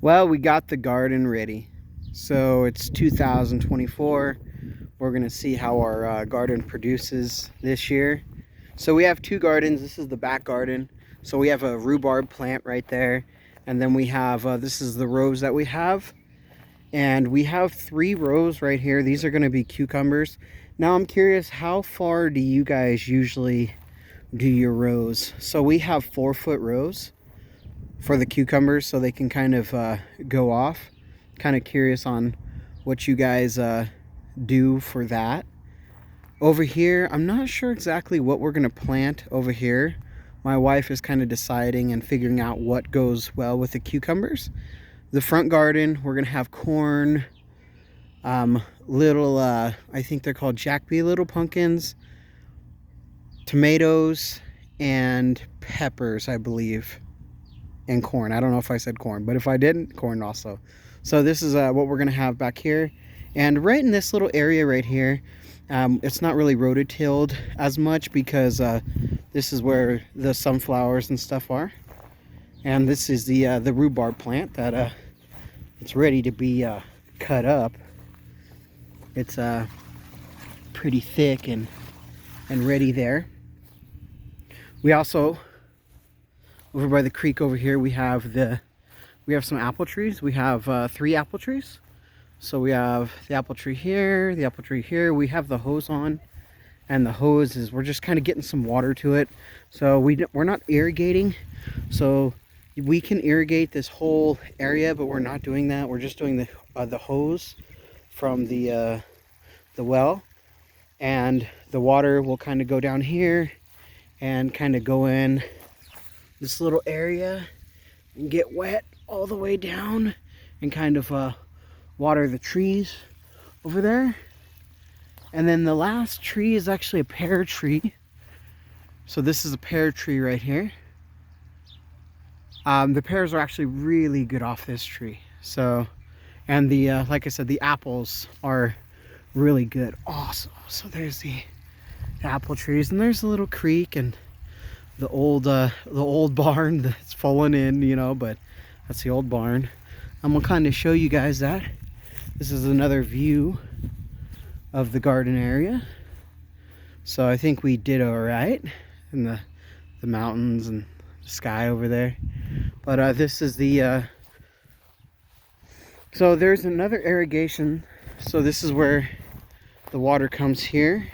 Well, we got the garden ready. So it's 2024. We're going to see how our garden produces this year. So we have two gardens. This is the back garden. So we have a rhubarb plant right there. And then we have, this is the rows that we have. And we have 3 rows right here. These are going to be cucumbers. Now I'm curious, how far do you guys usually do your rows? So we have 4-foot rows for the cucumbers so they can kind of go off. Kind of curious on what you guys do for that. Over here, I'm not sure exactly what we're going to plant over here. My wife is kind of deciding and figuring out what goes well with the cucumbers. The front garden, we're going to have corn, little, I think they're called Jack B. little pumpkins, tomatoes, and peppers, I believe. And corn. I don't know if I said corn, but if I didn't, corn also. So this is what we're going to have back here. And right in this little area right here, it's not really rototilled as much because this is where the sunflowers and stuff are. And this is the rhubarb plant that it's ready to be cut up. It's pretty thick and ready there. We also, over by the creek over here, we have some apple trees. We have 3 apple trees. So we have the apple tree here, the apple tree here. We have the hose on, and the hose is, we're just kind of getting some water to it. So we're not irrigating. So we can irrigate this whole area, but we're not doing that. We're just doing the hose from the well, and the water will kind of go down here and kind of go in this little area and get wet all the way down and kind of water the trees over there. And then the last tree is actually a pear tree. So this is a pear tree right here. The pears are actually really good off this tree. So, and the like I said, the apples are really good also. So there's the apple trees, and there's a little creek and the old barn that's fallen in, you know, but that's the old barn. I'm gonna kind of show you guys that. This is another view of the garden area. So I think we did all right in the mountains and the sky over there. But this is the so there's another irrigation. So this is where the water comes here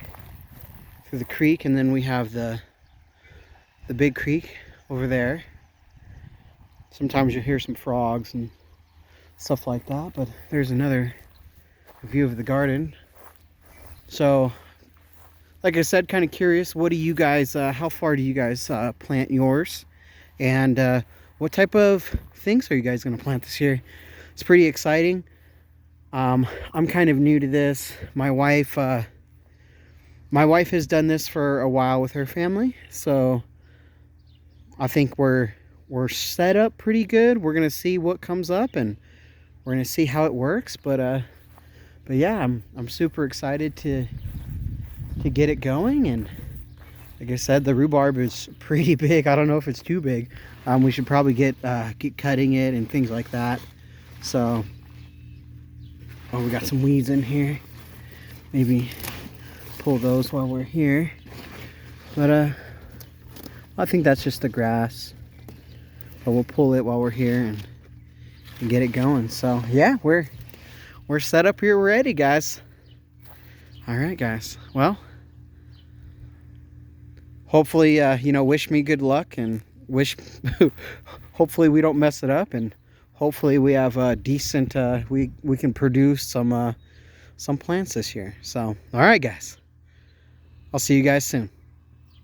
through the creek, and then we have the big creek over there. Sometimes you hear some frogs and stuff like that, but there's another view of the garden. So like I said, kind of curious, what do you guys how far do you guys plant yours, and what type of things are you guys going to plant this year? It's pretty exciting. I'm kind of new to this. My wife has done this for a while with her family, so I think we're set up pretty good. We're gonna see what comes up, and we're gonna see how it works. But yeah, I'm super excited to get it going. And like I said, the rhubarb is pretty big. I don't know if it's too big. We should probably get cutting it and things like that. So, oh, we got some weeds in here. Maybe pull those while we're here. But I think that's just the grass, but we'll pull it while we're here and get it going. So yeah, we're set up here, ready, guys. All right, guys. Well, hopefully, you know, wish me good luck, and wish hopefully we don't mess it up, and hopefully we have a decent we can produce some plants this year. So all right, guys, I'll see you guys soon.